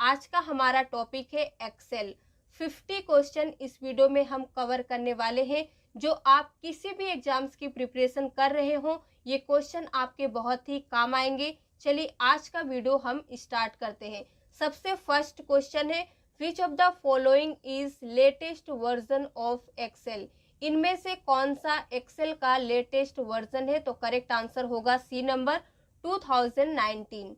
आज का हमारा टॉपिक है एक्सेल। 50 क्वेश्चन इस वीडियो में हम कवर करने वाले हैं। जो आप किसी भी एग्जाम्स की प्रिपरेशन कर रहे हो, ये क्वेश्चन आपके बहुत ही काम आएंगे। चलिए आज का वीडियो हम स्टार्ट करते हैं। सबसे फर्स्ट क्वेश्चन है, which of the following is latest version of Excel. इनमें से कौन सा एक्सेल का लेटेस्ट वर्जन है? तो करेक्ट आंसर होगा C number 2019।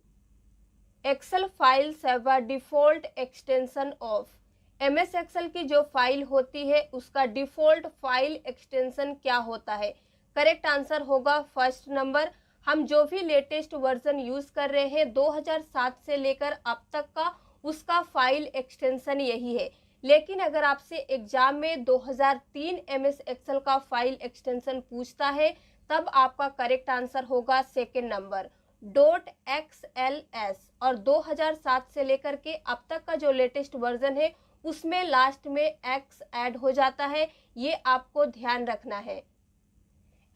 Excel files have a default extension of. MS Excel की जो फाइल होती है उसका डिफॉल्ट फाइल एक्सटेंशन क्या होता है? करेक्ट आंसर होगा फर्स्ट नंबर। हम जो भी लेटेस्ट वर्जन यूज कर रहे हैं 2007 से लेकर अब तक का, उसका फाइल एक्सटेंशन यही है। लेकिन अगर आपसे एग्जाम में 2003 एमएस एक्सेल का फाइल एक्सटेंशन पूछता है, तब आपका करेक्ट आंसर होगा सेकेंड नंबर .xls। और 2007 से लेकर के अब तक का जो लेटेस्ट वर्जन है उसमें लास्ट में एक्स ऐड हो जाता है, ये आपको ध्यान रखना है।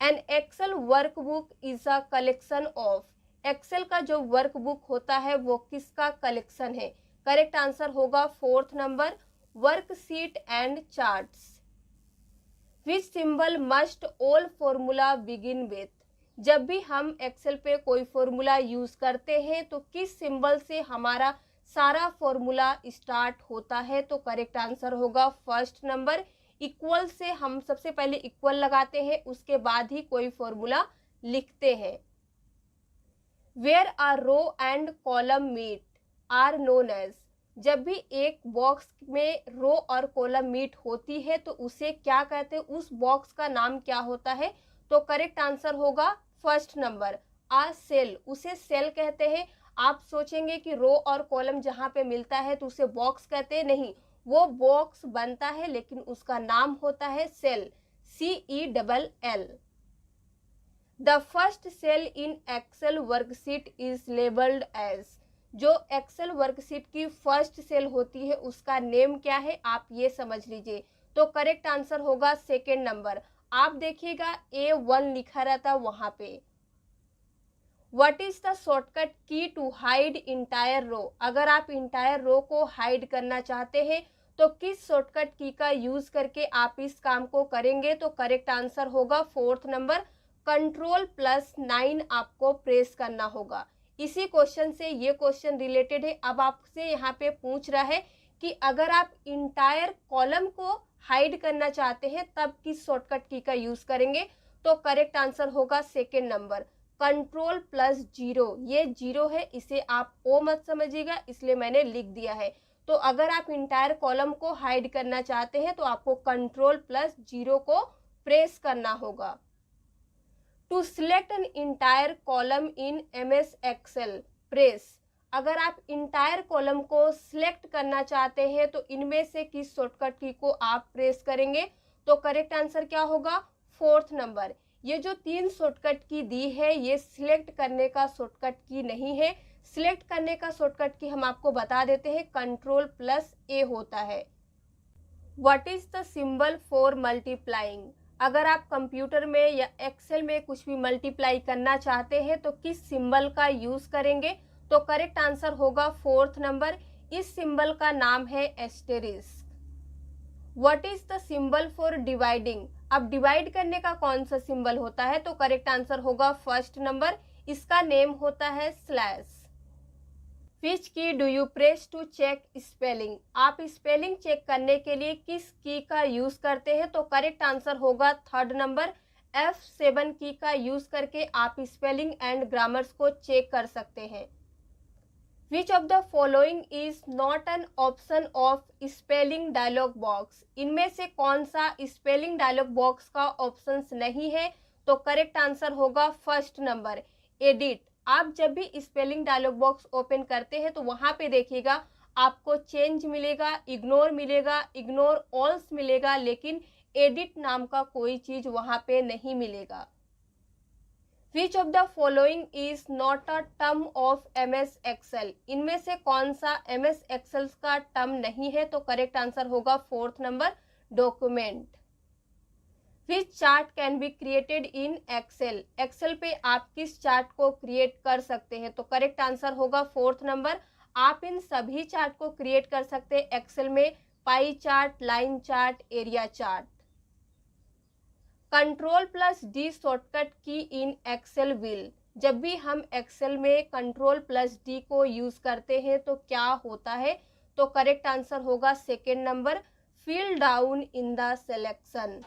An Excel workbook is a collection of. Excel का जो वर्कबुक होता है वो किसका कलेक्शन है? करेक्ट आंसर होगा fourth number worksheet and charts. Which symbol must all formula begin with. जब भी हम एक्सेल पे कोई फॉर्मूला यूज करते हैं तो किस सिंबल से हमारा सारा फॉर्मूला स्टार्ट होता है? तो करेक्ट आंसर होगा फर्स्ट नंबर इक्वल से। हम सबसे पहले इक्वल लगाते हैं, उसके बाद ही कोई फॉर्मूला लिखते हैं। Where are row and column meet are known as. जब भी एक बॉक्स में रो और कॉलम मीट होती है तो उसे क्या कहते हैं? उस बॉक्स का नाम क्या होता है? तो करेक्ट आंसर होगा फर्स्ट नंबर आ सेल। उसे सेल कहते हैं। आप सोचेंगे कि रो और कॉलम जहां पे मिलता है तो उसे बॉक्स कहते हैं, नहीं, वो बॉक्स बनता है लेकिन उसका नाम होता है cell, CELL। The first cell in Excel worksheet is labelled as. जो एक्सेल वर्कशीट की फर्स्ट सेल होती है उसका नेम क्या है? आप ये समझ लीजिए। तो करेक्ट आंसर होगा सेकेंड नंबर। आप देखिएगा A1 लिखा रहता वहां पे। What is the shortcut key to hide entire रो। अगर आप इंटायर रो को हाइड करना चाहते हैं तो किस शॉर्टकट की का यूज करके आप इस काम को करेंगे? तो करेक्ट आंसर होगा फोर्थ नंबर Ctrl+9 आपको प्रेस करना होगा। इसी क्वेश्चन से ये क्वेश्चन रिलेटेड है। अब आपसे यहाँ पे पूछ रहा है कि अगर आप इंटायर कॉलम को हाइड करना चाहते हैं तब किस शॉर्टकट की का यूज करेंगे? तो करेक्ट आंसर होगा सेकेंड नंबर Ctrl+0। ये 0 है, इसे आप O मत समझिएगा, इसलिए मैंने लिख दिया है। तो अगर आप इंटायर कॉलम को हाइड करना चाहते हैं तो आपको Ctrl+0 को प्रेस करना होगा। To select an entire column in MS Excel press. अगर आप इंटायर कॉलम को सिलेक्ट करना चाहते हैं तो इनमें से किस शॉर्टकट की को आप प्रेस करेंगे? तो करेक्ट आंसर क्या होगा? Fourth number. ये जो 3 शॉर्टकट की दी है ये सिलेक्ट करने का शॉर्टकट की नहीं है। सिलेक्ट करने का शॉर्टकट की हम आपको बता देते हैं, Ctrl+A होता है। What is the symbol for multiplying. अगर आप कंप्यूटर में या एक्सेल में कुछ भी मल्टीप्लाई करना चाहते हैं तो किस सिंबल का यूज करेंगे? तो करेक्ट आंसर होगा फोर्थ नंबर। इस सिंबल का नाम है asterisk. What is the symbol for dividing. अब डिवाइड करने का कौन सा सिंबल होता है? तो करेक्ट आंसर होगा फर्स्ट नंबर, इसका नेम होता है slash. Which key do you press to check spelling. आप स्पेलिंग चेक करने के लिए किस की का यूज करते हैं? तो करेक्ट आंसर होगा थर्ड नंबर F7 की का यूज करके आप स्पेलिंग एंड ग्रामर्स को चेक कर सकते हैं। Which of the following is not an option of spelling dialog box. इनमें से कौन सा स्पेलिंग डायलॉग बॉक्स का ऑप्शन नहीं है? तो करेक्ट आंसर होगा फर्स्ट नंबर एडिट। आप जब भी स्पेलिंग डायलॉग बॉक्स ओपन करते हैं तो वहां पे देखिएगा आपको चेंज मिलेगा, इग्नोर मिलेगा, इग्नोर ऑल्स मिलेगा, लेकिन एडिट नाम का कोई चीज वहां पे नहीं मिलेगा। Which of the following is not a term of MS Excel. इनमें से कौन सा MS एक्सेल का टर्म नहीं है? तो करेक्ट आंसर होगा fourth number document. Which chart can be created in Excel. Excel पे आप किस चार्ट को क्रिएट कर सकते हैं? तो करेक्ट आंसर होगा फोर्थ नंबर आप इन सभी चार्ट को क्रिएट कर सकते हैं एक्सेल में, pie chart, line chart, area chart. Ctrl+D shortcut की इन एक्सेल विल, जब भी हम एक्सेल में Ctrl+D को यूज करते हैं तो क्या होता है, तो करेक्ट आंसर होगा second number, fill down in the selection.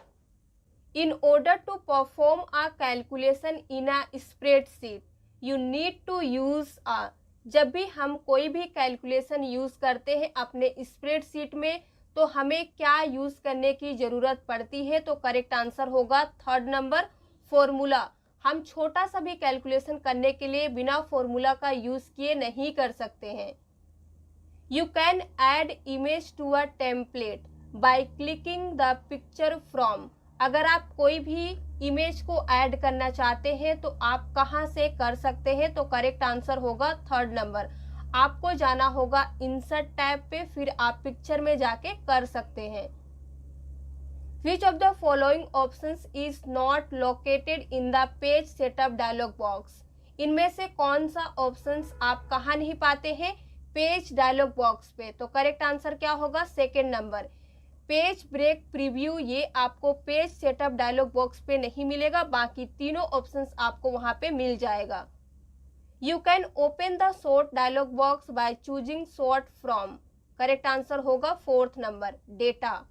In order to perform a calculation in a spreadsheet, you need to use a, जब भी हम कोई भी कैलकुलेशन यूज करते हैं अपने स्प्रेडशीट में तो हमें क्या यूज करने की जरूरत पड़ती है, तो करेक्ट आंसर होगा थर्ड नंबर, फॉर्मूला। हम छोटा सा भी कैलकुलेशन करने के लिए बिना फॉर्मूला का यूज किए नहीं कर सकते हैं। You can add image to a template by clicking the picture from, अगर आप कोई भी इमेज को ऐड करना चाहते हैं तो आप कहां से कर सकते हैं, तो करेक्ट आंसर होगा थर्ड नंबर, आपको जाना होगा इंसर्ट टैब पे, फिर आप पिक्चर में जाके कर सकते हैं। Which of the following options is not located in the page setup dialog box, इनमें से कौन सा ऑप्शंस आप कहाँ नहीं पाते हैं, पेज डायलॉग बॉक्स पे, तो करेक्ट आंसर क्या होगा second number, page break preview, ये आपको पेज सेटअप डायलॉग बॉक्स पे नहीं मिलेगा, बाकी तीनों ऑप्शंस आपको वहां पे मिल जाएगा। You can open the sort dialog box by choosing sort from, correct answer होगा fourth number, data.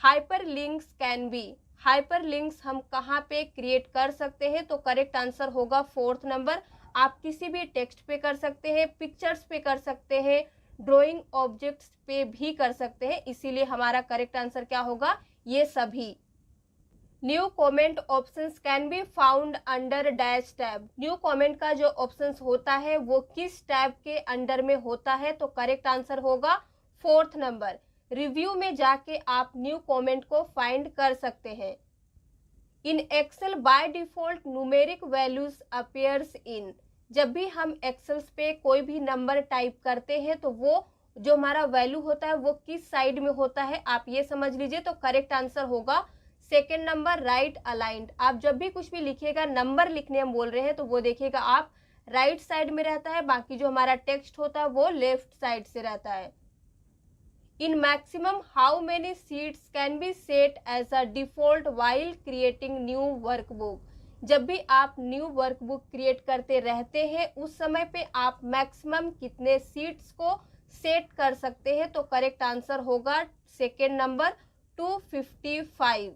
Hyperlinks can be, hyperlinks हम कहाँ पे क्रिएट कर सकते हैं, तो करेक्ट आंसर होगा फोर्थ नंबर, आप किसी भी टेक्स्ट पे कर सकते हैं, पिक्चर्स पे कर सकते हैं, ड्राइंग ऑब्जेक्ट्स पे भी कर सकते हैं, इसीलिए हमारा करेक्ट आंसर क्या होगा, ये सभी। New comment options can be found under dash tab, new comment का जो ऑप्शंस होता है वो किस टैब के अंडर में होता है, तो करेक्ट आंसर होगा फोर्थ नंबर, रिव्यू में जाके आप न्यू कमेंट को फाइंड कर सकते हैं। In Excel by default numeric values appears in, जब भी हम एक्सेल्स पे कोई भी नंबर टाइप करते हैं तो वो जो हमारा वैल्यू होता है वो किस साइड में होता है, आप ये समझ लीजिए, तो करेक्ट आंसर होगा सेकेंड नंबर, राइट अलाइंड। आप जब भी कुछ भी लिखिएगा, नंबर लिखने हम बोल रहे हैं, तो वो देखिएगा आप राइट साइड में रहता है, बाकी जो हमारा टेक्स्ट होता है वो लेफ्ट साइड से रहता है। In maximum how many sheets can be set as a default while creating new workbook, जब भी आप न्यू वर्कबुक क्रिएट करते रहते हैं उस समय पे आप मैक्सिमम कितने सीट्स को सेट कर सकते हैं, तो करेक्ट आंसर होगा second number, 255।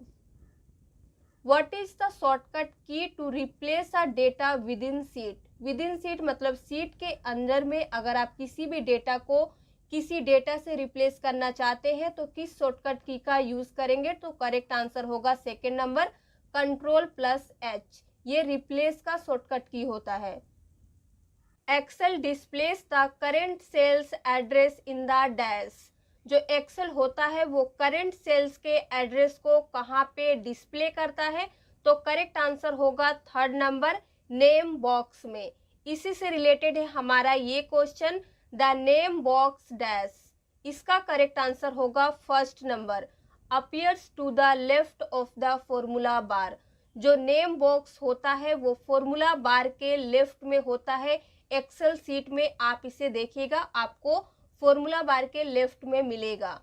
What is the shortcut key to replace a data within sheet, within sheet मतलब सीट के अंदर में अगर आप किसी भी डेटा को किसी डेटा से रिप्लेस करना चाहते हैं तो किस शॉर्टकट की का यूज करेंगे, तो करेक्ट आंसर होगा सेकेंड नंबर, Ctrl+H, ये रिप्लेस का शॉर्टकट की होता है। Excel displays the current cells address in the dash, जो एक्सेल होता है वो करेंट सेल्स के एड्रेस को कहाँ पे डिस्प्ले करता है, तो करेक्ट आंसर होगा थर्ड नंबर, नेम बॉक्स में। इसी से रिलेटेड है हमारा ये question, the name box dash, इसका करेक्ट आंसर होगा first number, appears to the left of the formula bar, जो नेम बॉक्स होता है वो फॉर्मूला बार के लेफ्ट में होता है, एक्सेल सीट में आप इसे देखिएगा आपको फॉर्मूला बार के लेफ्ट में मिलेगा।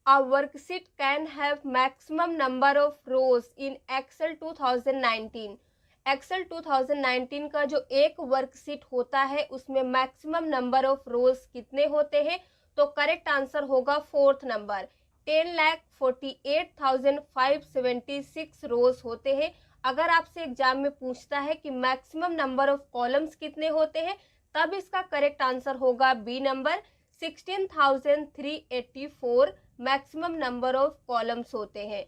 A worksheet can have maximum number of rows in Excel 2019, Excel 2019 का जो एक वर्कशीट होता है उसमें मैक्सिमम नंबर ऑफ रोज कितने होते हैं, तो करेक्ट आंसर होगा फोर्थ नंबर, 10,48,576 रोज होते हैं। अगर आपसे एग्जाम में पूछता है कि मैक्सिमम नंबर ऑफ कॉलम्स कितने होते हैं, तब इसका करेक्ट आंसर होगा B number, 16,384 maximum number of columns होते हैं।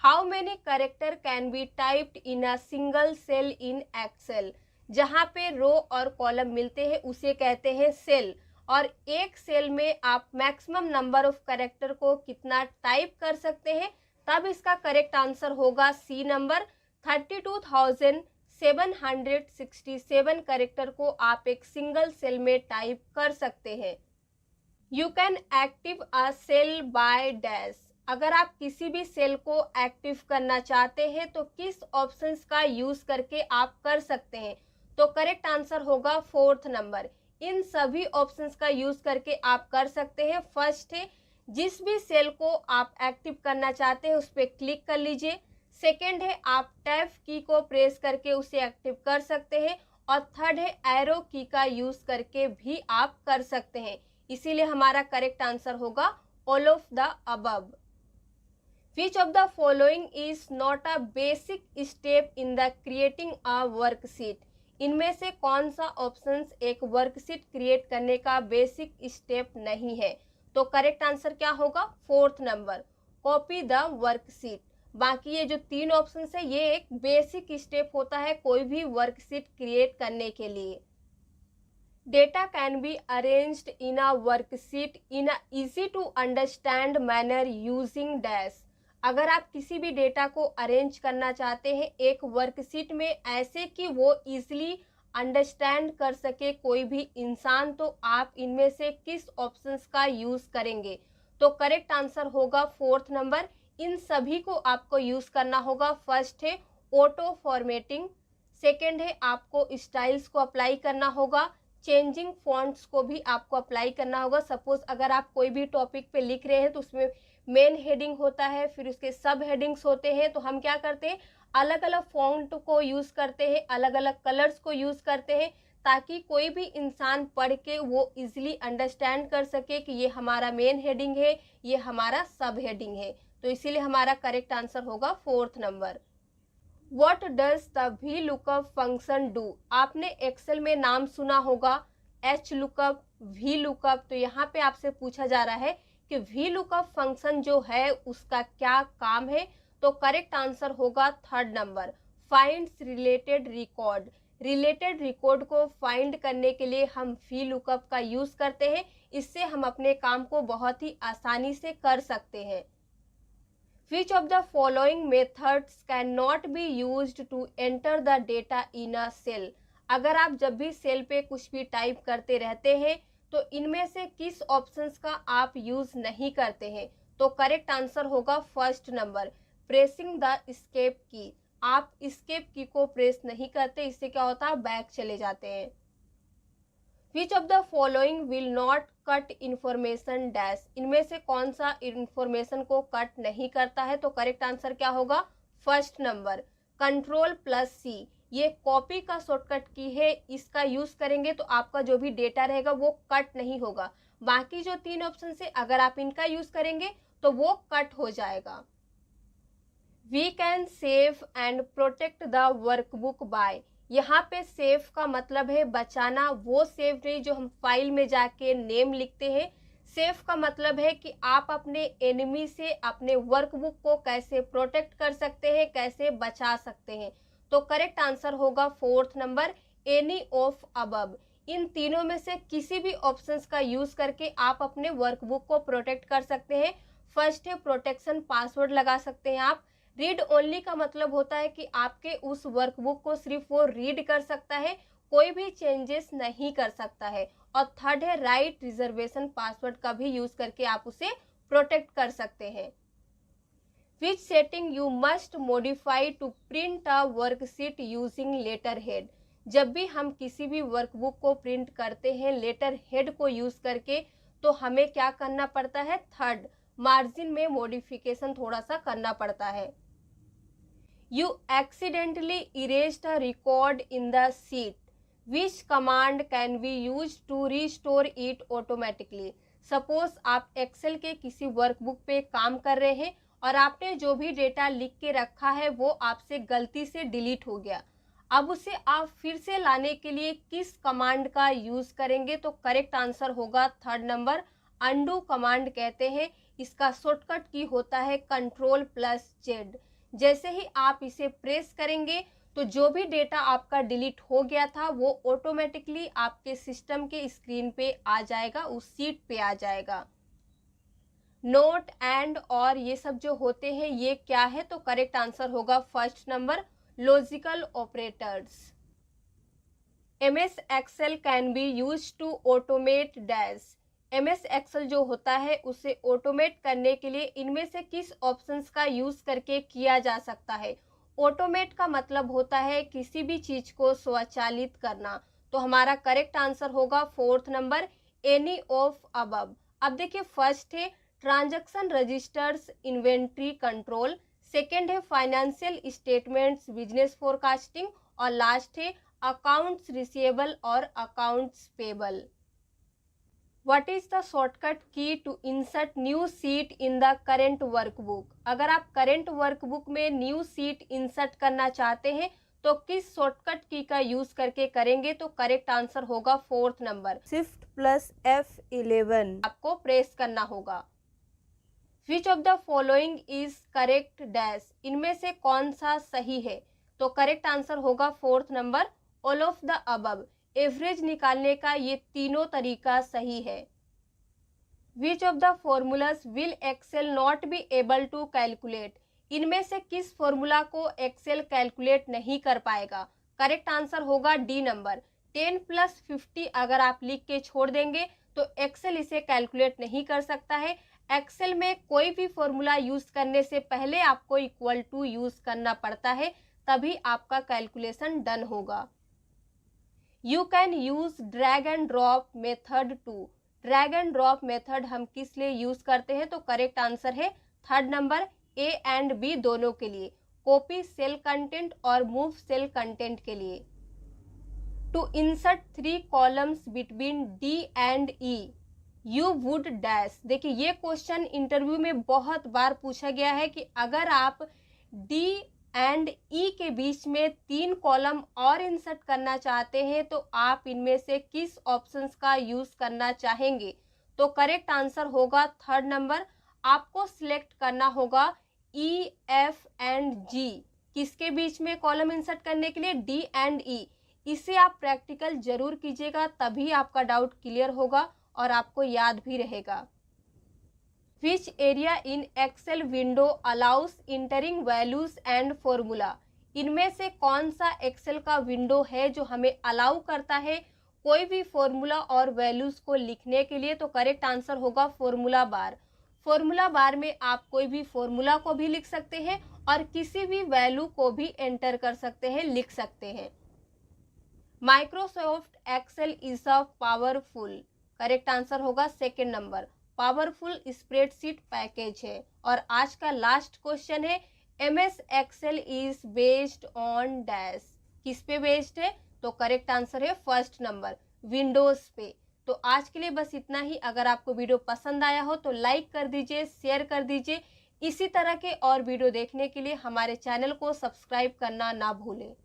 How many character can be typed in a single cell in Excel, जहां पे रो और कॉलम मिलते हैं उसे कहते हैं सेल, और एक सेल में आप मैक्सिमम नंबर ऑफ कैरेक्टर को कितना टाइप कर सकते हैं, तब इसका करेक्ट आंसर होगा सी नंबर, 32,767 कैरेक्टर को आप एक सिंगल सेल में टाइप कर सकते हैं। You can active a cell by dash, अगर आप किसी भी सेल को एक्टिव करना चाहते हैं तो किस ऑप्शंस का यूज करके आप कर सकते हैं, तो करेक्ट आंसर होगा फोर्थ नंबर, इन सभी ऑप्शंस का यूज करके आप कर सकते हैं। फर्स्ट है, जिस भी सेल को आप एक्टिव करना चाहते हैं उस पर क्लिक कर लीजिए। सेकेंड है, आप टैब की को प्रेस करके उसे एक्टिव कर सकते हैं। और थर्ड है, एरो की का यूज करके भी आप कर सकते हैं। इसीलिए हमारा करेक्ट आंसर होगा all of the above. Which of the following is not a basic step in the creating a worksheet? इनमें से कौन सा ऑप्शंस एक वर्कशीट क्रिएट करने का बेसिक स्टेप नहीं है? तो करेक्ट आंसर क्या होगा? Fourth number, copy the worksheet. बाकी ये जो तीन ऑप्शंस है ये एक बेसिक स्टेप होता है कोई भी वर्कशीट क्रिएट करने के लिए। Data can be arranged in a worksheet in a easy to understand manner using dash। अगर आप किसी भी डेटा को अरेंज करना चाहते हैं एक वर्कशीट में ऐसे कि वो इजीली अंडरस्टैंड कर सके कोई भी इंसान, तो आप इनमें से किस ऑप्शंस का यूज करेंगे? तो करेक्ट आंसर होगा फोर्थ नंबर, इन सभी को आपको यूज करना होगा। फर्स्ट है ऑटो फॉर्मेटिंग, सेकेंड है आपको स्टाइल्स को अप्लाई करना होगा, चेंजिंग फॉन्ट्स को भी आपको अप्लाई करना होगा। सपोज अगर आप कोई भी टॉपिक पे लिख रहे हैं तो उसमें मेन हेडिंग होता है, फिर उसके सब हेडिंग्स होते हैं, तो हम क्या करते हैं अलग अलग फॉन्ट को यूज करते हैं, अलग अलग कलर्स को यूज करते हैं, ताकि कोई भी इंसान पढ़ के वो इजीली अंडरस्टैंड कर सके कि ये हमारा मेन हेडिंग है, ये हमारा सब हेडिंग है। तो इसीलिए हमारा करेक्ट आंसर होगा fourth number. What does the VLOOKUP function do? आपने एक्सेल में नाम सुना होगा HLOOKUP, VLOOKUP। तो यहाँ पे आपसे पूछा जा रहा है कि VLOOKUP फंक्शन जो है उसका क्या काम है? तो करेक्ट आंसर होगा third number, finds related record. Related record को फाइंड करने के लिए हम VLOOKUP का यूज करते हैं, इससे हम अपने काम को बहुत ही आसानी से कर सकते हैं। Which of the following methods cannot be used to enter the data in a cell? अगर आप जब भी सेल पे कुछ भी टाइप करते रहते हैं तो इनमें से किस ऑप्शंस का आप यूज नहीं करते हैं? तो करेक्ट आंसर होगा first number, pressing the escape की। आप एस्केप की को प्रेस नहीं करते, इससे क्या होता है बैक चले जाते हैं। Which of the following will not cut information dash? इनमें से कौन सा इंफॉर्मेशन को कट नहीं करता है? तो करेक्ट आंसर क्या होगा? First number, Ctrl+C। ये कॉपी का शॉर्टकट की है, इसका यूज करेंगे तो आपका जो भी डेटा रहेगा वो कट नहीं होगा। बाकी जो तीन ऑप्शन से अगर आप इनका यूज करेंगे तो वो कट हो जाएगा। We can save and protect the workbook by. यहाँ पे सेव का मतलब है बचाना, वो सेव नहीं जो हम फाइल में जाके नेम लिखते हैं। सेव का मतलब है कि आप अपने एनिमी से अपने वर्कबुक को कैसे प्रोटेक्ट कर सकते हैं, कैसे बचा सकते हैं। तो करेक्ट आंसर होगा fourth number, any of above. इन तीनों में से किसी भी ऑप्शंस का यूज करके आप अपने वर्कबुक को प्रोटेक्ट कर सकते हैं। फर्स्ट है प्रोटेक्शन पासवर्ड लगा सकते हैं आप। रीड ओनली का मतलब होता है कि आपके उस वर्कबुक को सिर्फ वो रीड कर सकता है, कोई भी चेंजेस नहीं कर सकता है। और थर्ड है राइट रिजर्वेशन पासवर्ड का भी यूज करके आप उसे प्रोटेक्ट कर सकते हैं। Which setting you must modify to print a worksheet using letterhead? जब भी हम किसी भी वर्कबुक को प्रिंट करते हैं लेटर हेड को यूज करके तो हमें क्या करना पड़ता है? थर्ड, मार्जिन में मॉडिफिकेशन थोड़ा सा करना पड़ता है। You accidentally erased a record in the sheet. Which command can be used to restore it automatically? Suppose आप एक्सेल के किसी वर्कबुक पे काम कर रहे हैं और आपने जो भी डेटा लिख के रखा है वो आपसे गलती से डिलीट हो गया। अब उसे आप फिर से लाने के लिए किस कमांड का यूज करेंगे? तो करेक्ट आंसर होगा थर्ड नंबर, अनडू कमांड कहते हैं। इसका शॉर्टकट की होता है Ctrl+Z। जैसे ही आप इसे प्रेस करेंगे तो जो भी डेटा आपका डिलीट हो गया था वो ऑटोमेटिकली आपके सिस्टम के स्क्रीन पे आ जाएगा, उस सीट पे आ जाएगा। नोट एंड और ये सब जो होते हैं ये क्या है? तो करेक्ट आंसर होगा first number, logical operators. MS Excel can be use to automate dash. MS Excel जो होता है उसे ऑटोमेट करने के लिए इनमें से किस ऑप्शंस का यूज करके किया जा सकता है? ऑटोमेट का मतलब होता है किसी भी चीज को स्वचालित करना। तो हमारा करेक्ट आंसर होगा fourth number, any of above. अब देखिए फर्स्ट है transaction registers inventory control, second है फाइनेंशियल स्टेटमेंट्स बिजनेस फोरकास्टिंग, और लास्ट है अकाउंट्स रिसीवेबल और accounts payable. What is the shortcut key to insert new sheet in the current workbook? अगर आप current workbook में न्यू सीट इंसर्ट करना चाहते हैं तो किस शॉर्टकट की का यूज करके करेंगे? तो करेक्ट आंसर होगा fourth number, shift plus F11 आपको प्रेस करना होगा। Which of the following is correct dash, इनमें से कौन सा सही है? तो करेक्ट आंसर होगा fourth number, all of the above. Average निकालने का ये तीनों तरीका सही है। Which of the formulas will Excel not be able to calculate, इनमें से किस फॉर्मूला को एक्सेल कैलकुलेट नहीं कर पाएगा? करेक्ट आंसर होगा डी नंबर, 10 + 50 अगर आप लिख के छोड़ देंगे तो एक्सेल इसे कैलकुलेट नहीं कर सकता है। एक्सेल में कोई भी फॉर्मूला यूज करने से पहले आपको इक्वल टू यूज करना पड़ता है, तभी आपका कैलकुलेशन डन होगा। You can use drag and drop method to, drag and drop method हम किस लिए यूज करते हैं? तो करेक्ट आंसर है third number, A and B दोनों के लिए, कॉपी सेल कंटेंट और मूव सेल कंटेंट के लिए। To insert 3 columns between D and E you would dash, देखिए ये क्वेश्चन इंटरव्यू में बहुत बार पूछा गया है कि अगर आप डी एंड ई के बीच में 3 कॉलम और इंसर्ट करना चाहते हैं तो आप इनमें से किस ऑप्शंस का यूज करना चाहेंगे? तो करेक्ट आंसर होगा थर्ड नंबर, आपको सिलेक्ट करना होगा ई एफ एंड जी, किसके बीच में कॉलम इंसर्ट करने के लिए? डी एंड ई। इसे आप प्रैक्टिकल जरूर कीजिएगा, तभी आपका डाउट क्लियर होगा और आपको याद भी रहेगा। Which area in Excel window allows entering values and formula, इनमें से कौन सा एक्सेल का विंडो है जो हमें अलाउ करता है कोई भी फॉर्मूला और वैल्यूज को लिखने के लिए? तो करेक्ट आंसर होगा फॉर्मूला बार। फॉर्मूला बार में आप कोई भी फॉर्मूला को भी लिख सकते हैं और किसी भी वैल्यू को भी एंटर कर सकते हैं, लिख सकते हैं। Microsoft Excel is a powerful, correct answer होगा second number, powerful spreadsheet package है। और आज का लास्ट क्वेश्चन है MS Excel is based on dash, किस पे बेस्ड है? तो करेक्ट आंसर है फर्स्ट नंबर, विंडोज पे। तो आज के लिए बस इतना ही। अगर आपको वीडियो पसंद आया हो तो लाइक कर दीजिए, शेयर कर दीजिए। इसी तरह के और वीडियो देखने के लिए हमारे चैनल को सब्सक्राइब करना ना भूलें।